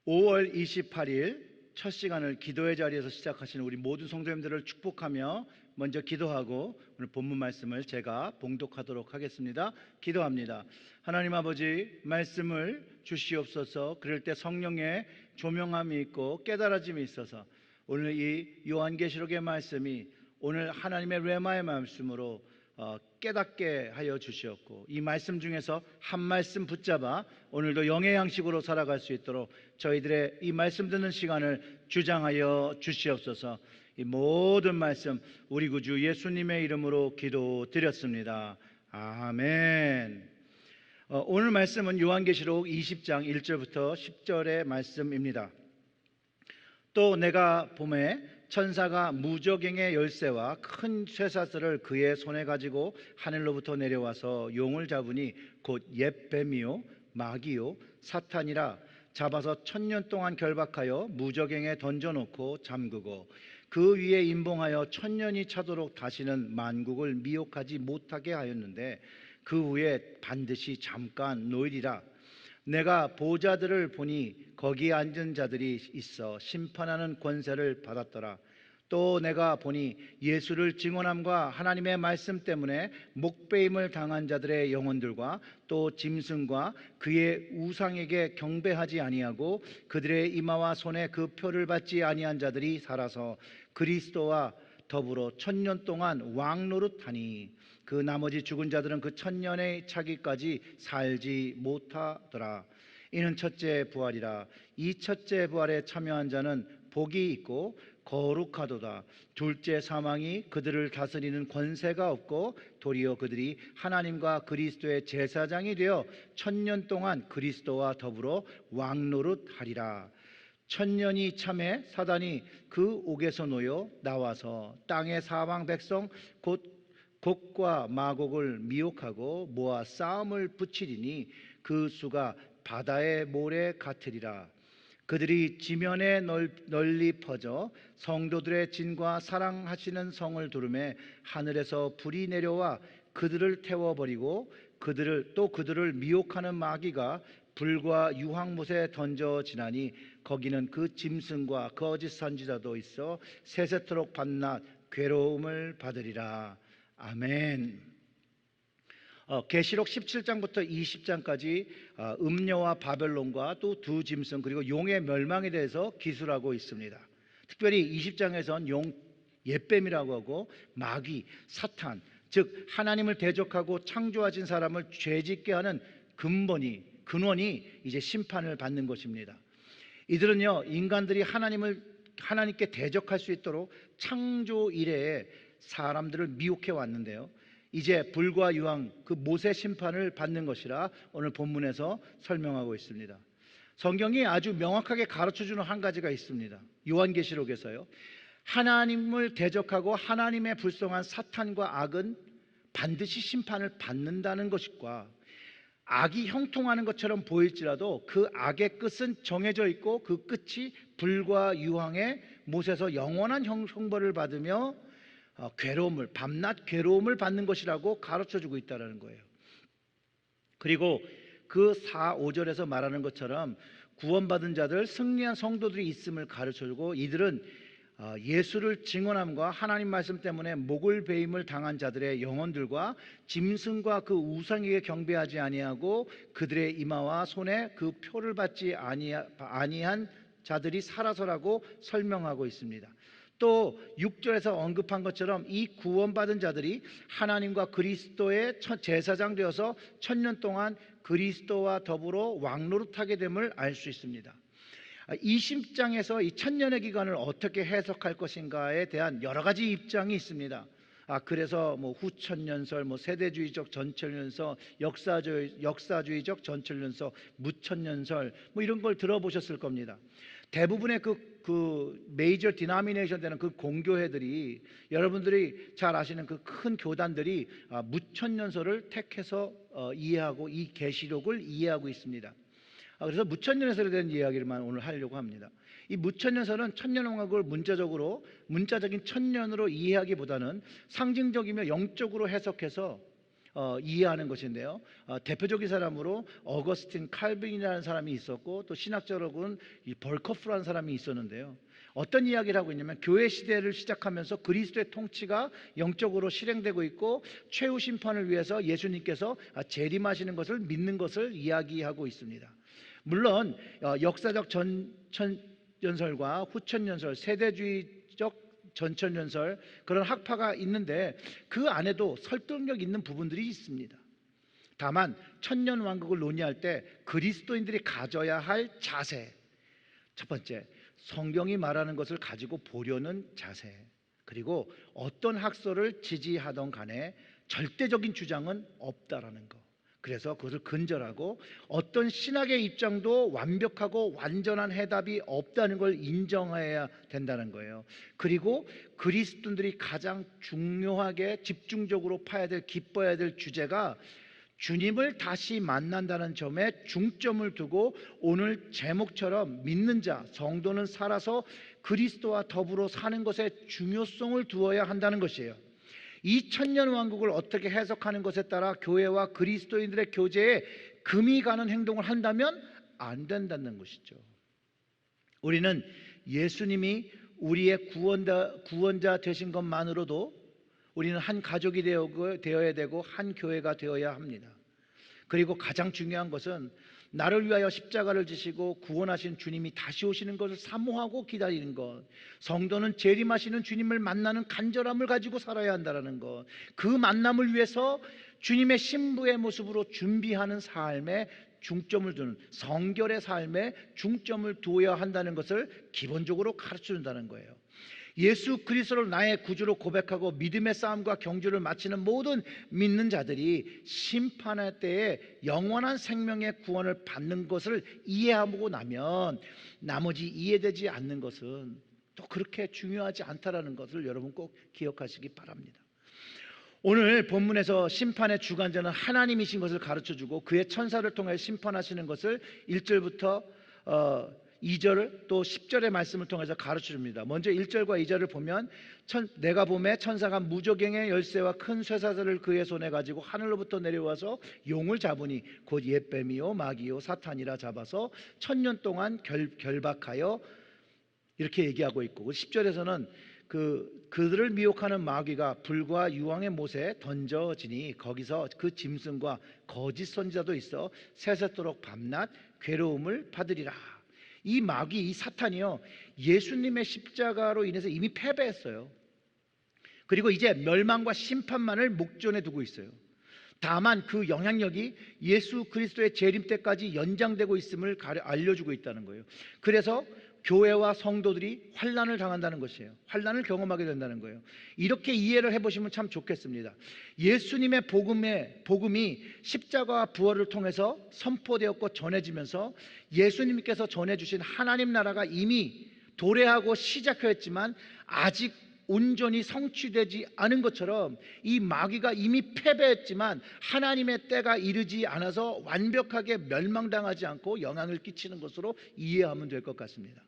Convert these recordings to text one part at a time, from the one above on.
5월 28일 첫 시간을 기도의 자리에서 시작하시는 우리 모든 성도님들을 축복하며 먼저 기도하고 오늘 본문 말씀을 제가 봉독하도록 하겠습니다. 기도합니다. 하나님 아버지, 말씀을 주시옵소서. 그럴 때 성령의 조명함이 있고 깨달아짐이 있어서 오늘 이 요한계시록의 말씀이 오늘 하나님의 레마의 말씀으로 깨닫게 하여 주시옵고, 이 말씀 중에서 한 말씀 붙잡아 오늘도 영의 양식으로 살아갈 수 있도록 저희들의 이 말씀 듣는 시간을 주장하여 주시옵소서. 이 모든 말씀 우리 구주 예수님의 이름으로 기도드렸습니다. 아멘. 오늘 말씀은 요한계시록 20장 1절부터 10절의 말씀입니다. 또 내가 보매 천사가 무저갱의 열쇠와 큰 쇠사슬을 그의 손에 가지고 하늘로부터 내려와서 용을 잡으니 곧 옛뱀이요 마귀요 사탄이라. 잡아서 1000년 동안 결박하여 무저갱에 던져놓고 잠그고 그 위에 임봉하여 1000년이 차도록 다시는 만국을 미혹하지 못하게 하였는데 그 후에 반드시 잠깐 놓이리라. 내가 보좌들을 보니 거기에 앉은 자들이 있어 심판하는 권세를 받았더라. 또 내가 보니 예수를 증언함과 하나님의 말씀 때문에 목배임을 당한 자들의 영혼들과 또 짐승과 그의 우상에게 경배하지 아니하고 그들의 이마와 손에 그 표를 받지 아니한 자들이 살아서 그리스도와 더불어 1000년 동안 왕노릇하니 그 나머지 죽은 자들은 그 1000년의 차기까지 살지 못하더라. 이는 첫째 부활이라. 이 첫째 부활에 참여한 자는 복이 있고 거룩하도다. 둘째 사망이 그들을 다스리는 권세가 없고 도리어 그들이 하나님과 그리스도의 제사장이 되어 1000년 동안 그리스도와 더불어 왕노릇하리라. 1000년이 참에 사단이 그 옥에서 놓여 나와서 땅의 사방 백성 곧 곡과 마곡을 미혹하고 모아 싸움을 붙이리니 그 수가 바다의 모래 같으리라. 그들이 지면에 널리 퍼져 성도들의 진과 사랑하시는 성을 두르매 하늘에서 불이 내려와 그들을 태워버리고 그들을 미혹하는 마귀가 불과 유황못에 던져지나니 거기는 그 짐승과 거짓 선지자도 있어 세세토록 밤낮 괴로움을 받으리라. 아멘. 계시록 17장부터 20장까지 음녀와 바벨론과 또 두 짐승 그리고 용의 멸망에 대해서 기술하고 있습니다. 특별히 20장에선 용, 옛뱀이라고 하고 마귀, 사탄, 즉 하나님을 대적하고 창조하신 사람을 죄짓게 하는 근원이 이제 심판을 받는 것입니다. 이들은요, 인간들이 하나님께 대적할 수 있도록 창조 이래에 사람들을 미혹해 왔는데요, 이제 불과 유황 그 모세 심판을 받는 것이라 오늘 본문에서 설명하고 있습니다. 성경이 아주 명확하게 가르쳐주는 한 가지가 있습니다. 요한계시록에서요, 하나님을 대적하고 하나님의 불성한 사탄과 악은 반드시 심판을 받는다는 것과, 악이 형통하는 것처럼 보일지라도 그 악의 끝은 정해져 있고 그 끝이 불과 유황의 못에서 영원한 형벌을 받으며 밤낮 괴로움을 받는 것이라고 가르쳐주고 있다는 거예요. 그리고 그 4, 5절에서 말하는 것처럼 구원받은 자들, 승리한 성도들이 있음을 가르쳐주고, 이들은 예수를 증언함과 하나님 말씀 때문에 목을 베임을 당한 자들의 영혼들과 짐승과 그 우상에게 경배하지 아니하고 그들의 이마와 손에 그 표를 받지 아니한 자들이 살아서라고 설명하고 있습니다. 또 6절에서 언급한 것처럼 이 구원받은 자들이 하나님과 그리스도의 제사장 되어서 1000년 동안 그리스도와 더불어 왕노릇하게 됨을 알 수 있습니다. 20장에서 이 1000년의 기간을 어떻게 해석할 것인가에 대한 여러 가지 입장이 있습니다. 그래서 후천년설, 세대주의적 전천년설, 역사주의적 전천년설, 무천년설 이런 걸 들어보셨을 겁니다. 대부분의 그 메이저 디나미네이션 되는 그 공교회들이, 여러분들이 잘 아시는 그 큰 교단들이 무천년설을 택해서 이해하고 이 계시록을 이해하고 있습니다. 그래서 무천년설에 대한 이야기를만 오늘 하려고 합니다. 이 무천년설은 천년왕국을 문자적인 천년으로 이해하기보다는 상징적이며 영적으로 해석해서 이해하는 것인데요. 대표적인 사람으로 어거스틴 칼빈이라는 사람이 있었고 또 신학적으로는 이 벌커프라는 사람이 있었는데요. 어떤 이야기를 하고 있냐면 교회 시대를 시작하면서 그리스도의 통치가 영적으로 실행되고 있고 최후 심판을 위해서 예수님께서 재림하시는 것을 믿는 것을 이야기하고 있습니다. 물론 역사적 전천연설과 후천연설, 세대주의적 전천연설 그런 학파가 있는데 그 안에도 설득력 있는 부분들이 있습니다. 다만 천년왕국을 논의할 때 그리스도인들이 가져야 할 자세, 첫 번째, 성경이 말하는 것을 가지고 보려는 자세, 그리고 어떤 학설을 지지하던 간에 절대적인 주장은 없다라는 것. 그래서 그것을 근절하고 어떤 신학의 입장도 완벽하고 완전한 해답이 없다는 걸 인정해야 된다는 거예요. 그리고 그리스도인들이 가장 중요하게 집중적으로 파야 될, 기뻐해야 될 주제가 주님을 다시 만난다는 점에 중점을 두고 오늘 제목처럼 믿는 자, 성도는 살아서 그리스도와 더불어 사는 것에 중요성을 두어야 한다는 것이에요. 이 천년 왕국을 어떻게 해석하는 것에 따라 교회와 그리스도인들의 교제에 금이 가는 행동을 한다면 안 된다는 것이죠. 우리는 예수님이 우리의 구원자 되신 것만으로도 우리는 한 가족이 되어야 되고 한 교회가 되어야 합니다. 그리고 가장 중요한 것은 나를 위하여 십자가를 지시고 구원하신 주님이 다시 오시는 것을 사모하고 기다리는 것, 성도는 재림하시는 주님을 만나는 간절함을 가지고 살아야 한다는 것, 그 만남을 위해서 주님의 신부의 모습으로 준비하는 삶에 중점을 두는, 성결의 삶에 중점을 두어야 한다는 것을 기본적으로 가르쳐준다는 거예요. 예수 그리스도를 나의 구주로 고백하고 믿음의 싸움과 경주를 마치는 모든 믿는 자들이 심판의 때에 영원한 생명의 구원을 받는 것을 이해하고 나면 나머지 이해되지 않는 것은 또 그렇게 중요하지 않다라는 것을 여러분 꼭 기억하시기 바랍니다. 오늘 본문에서 심판의 주관자는 하나님이신 것을 가르쳐주고 그의 천사를 통해 심판하시는 것을 1절부터 2절 또 10절의 말씀을 통해서 가르쳐줍니다. 먼저 1절과 2절을 보면 내가 보매 천사가 무저갱의 열쇠와 큰 쇠사슬을 그의 손에 가지고 하늘로부터 내려와서 용을 잡으니 곧 옛뱀이요 마귀요 사탄이라 잡아서 1000년 동안 결박하여, 이렇게 얘기하고 있고 10절에서는 그들을 미혹하는 마귀가 불과 유황의 못에 던져지니 거기서 그 짐승과 거짓 선지자도 있어 세세토록 밤낮 괴로움을 받으리라. 이 마귀, 이 사탄이요, 예수님의 십자가로 인해서 이미 패배했어요. 그리고 이제 멸망과 심판만을 목전에 두고 있어요. 다만 그 영향력이 예수 그리스도의 재림 때까지 연장되고 있음을 알려주고 있다는 거예요. 그래서 교회와 성도들이 환난을 당한다는 것이에요. 환난을 경험하게 된다는 거예요. 이렇게 이해를 해보시면 참 좋겠습니다. 예수님의 복음이 십자가와 부활을 통해서 선포되었고 전해지면서 예수님께서 전해주신 하나님 나라가 이미 도래하고 시작하였지만 아직 온전히 성취되지 않은 것처럼 이 마귀가 이미 패배했지만 하나님의 때가 이르지 않아서 완벽하게 멸망당하지 않고 영향을 끼치는 것으로 이해하면 될 것 같습니다.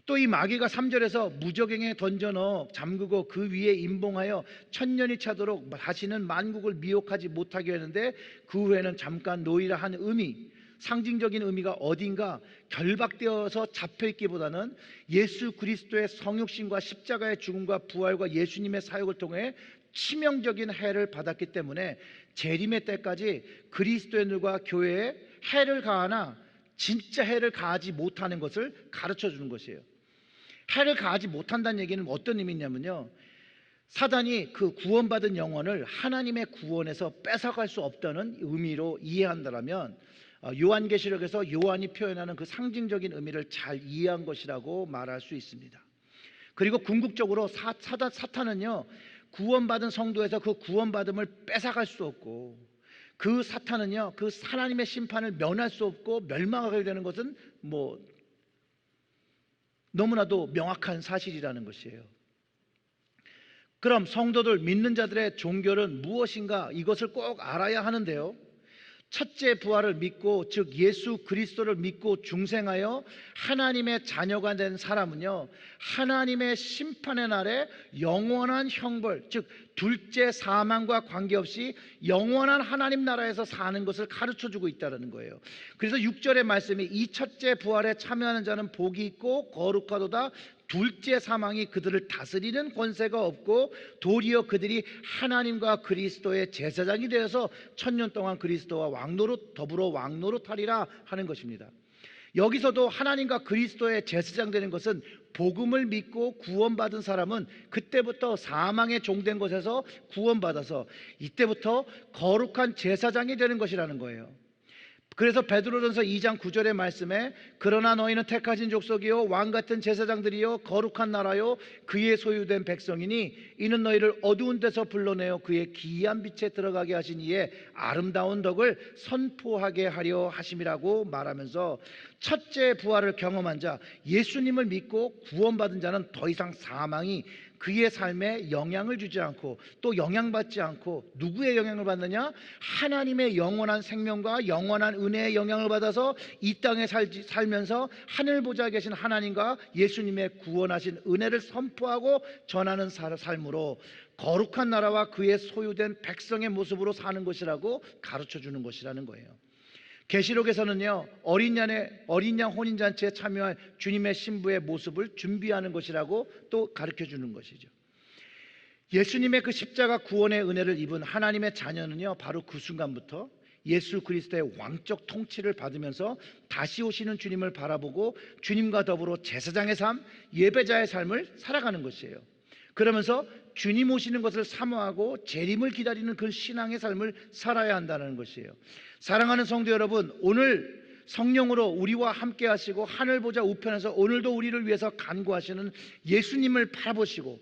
또 이 마귀가 3절에서 무저갱에 던져 넣어 잠그고 그 위에 임봉하여 1000년이 차도록 다시는 만국을 미혹하지 못하게 하는데 그 후에는 잠깐 놓이라 한 의미, 상징적인 의미가 어딘가 결박되어서 잡혀있기보다는 예수 그리스도의 성육신과 십자가의 죽음과 부활과 예수님의 사역을 통해 치명적인 해를 받았기 때문에 재림의 때까지 그리스도인들과 교회에 해를 가하나 진짜 해를 가하지 못하는 것을 가르쳐주는 것이에요. 해를 가하지 못한다는 얘기는 어떤 의미냐면요, 사단이 그 구원받은 영혼을 하나님의 구원에서 뺏어갈 수 없다는 의미로 이해한다면 요한계시록에서 요한이 표현하는 그 상징적인 의미를 잘 이해한 것이라고 말할 수 있습니다. 그리고 궁극적으로 사탄은요, 구원받은 성도에서 그 구원받음을 뺏어갈 수 없고, 그 사탄은요, 그 하나님의 심판을 면할 수 없고 멸망하게 되는 것은 너무나도 명확한 사실이라는 것이에요. 그럼 성도들, 믿는 자들의 종교는 무엇인가, 이것을 꼭 알아야 하는데요, 첫째 부활을 믿고, 즉 예수 그리스도를 믿고 중생하여 하나님의 자녀가 된 사람은요, 하나님의 심판의 날에 영원한 형벌, 즉 둘째 사망과 관계없이 영원한 하나님 나라에서 사는 것을 가르쳐주고 있다는 거예요. 그래서 6절의 말씀이 이 첫째 부활에 참여하는 자는 복이 있고 거룩하도다. 둘째 사망이 그들을 다스리는 권세가 없고 도리어 그들이 하나님과 그리스도의 제사장이 되어서 천년 동안 그리스도와 왕노릇 더불어 왕노릇하리라 하는 것입니다. 여기서도 하나님과 그리스도의 제사장 되는 것은 복음을 믿고 구원받은 사람은 그때부터 사망에 종된 것에서 구원받아서 이때부터 거룩한 제사장이 되는 것이라는 거예요. 그래서 베드로전서 2장 9절의 말씀에 그러나 너희는 택하신 족속이요 왕같은 제사장들이요 거룩한 나라요 그의 소유된 백성이니 이는 너희를 어두운 데서 불러내어 그의 기이한 빛에 들어가게 하신 이의 아름다운 덕을 선포하게 하려 하심이라고 말하면서 첫째 부활을 경험한 자, 예수님을 믿고 구원받은 자는 더 이상 사망이 그의 삶에 영향을 주지 않고 또 영향받지 않고 누구의 영향을 받느냐? 하나님의 영원한 생명과 영원한 은혜의 영향을 받아서 이 땅에 살면서 하늘 보좌에 계신 하나님과 예수님의 구원하신 은혜를 선포하고 전하는 삶으로 거룩한 나라와 그의 소유된 백성의 모습으로 사는 것이라고 가르쳐주는 것이라는 거예요. 계시록에서는요, 어린 양 혼인잔치에 참여할 주님의 신부의 모습을 준비하는 것이라고 또 가르쳐주는 것이죠. 예수님의 그 십자가 구원의 은혜를 입은 하나님의 자녀는요, 바로 그 순간부터 예수 그리스도의 왕적 통치를 받으면서 다시 오시는 주님을 바라보고 주님과 더불어 제사장의 삶, 예배자의 삶을 살아가는 것이에요. 그러면서 주님 오시는 것을 사모하고 재림을 기다리는 그 신앙의 삶을 살아야 한다는 것이에요. 사랑하는 성도 여러분, 오늘 성령으로 우리와 함께 하시고 하늘 보좌 우편에서 오늘도 우리를 위해서 간구하시는 예수님을 바라보시고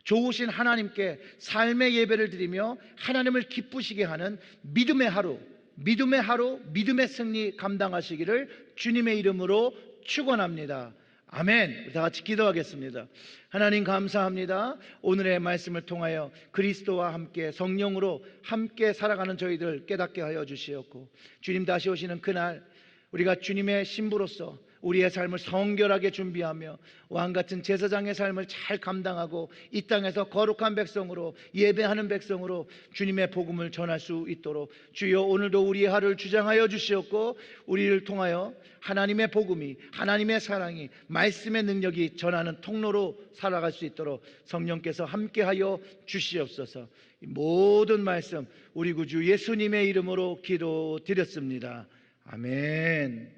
좋으신 하나님께 삶의 예배를 드리며 하나님을 기쁘시게 하는 믿음의 하루, 믿음의 승리 감당하시기를 주님의 이름으로 축원합니다. 아멘. 다 같이 기도하겠습니다. 하나님 감사합니다. 오늘의 말씀을 통하여 그리스도와 함께 성령으로 함께 살아가는 저희들 깨닫게 하여 주시옵고, 주님 다시 오시는 그날 우리가 주님의 신부로서 우리의 삶을 성결하게 준비하며 왕같은 제사장의 삶을 잘 감당하고 이 땅에서 거룩한 백성으로 예배하는 백성으로 주님의 복음을 전할 수 있도록 주여 오늘도 우리의 하루를 주장하여 주시옵고, 우리를 통하여 하나님의 복음이, 하나님의 사랑이, 말씀의 능력이 전하는 통로로 살아갈 수 있도록 성령께서 함께하여 주시옵소서. 모든 말씀 우리 구주 예수님의 이름으로 기도드렸습니다. 아멘.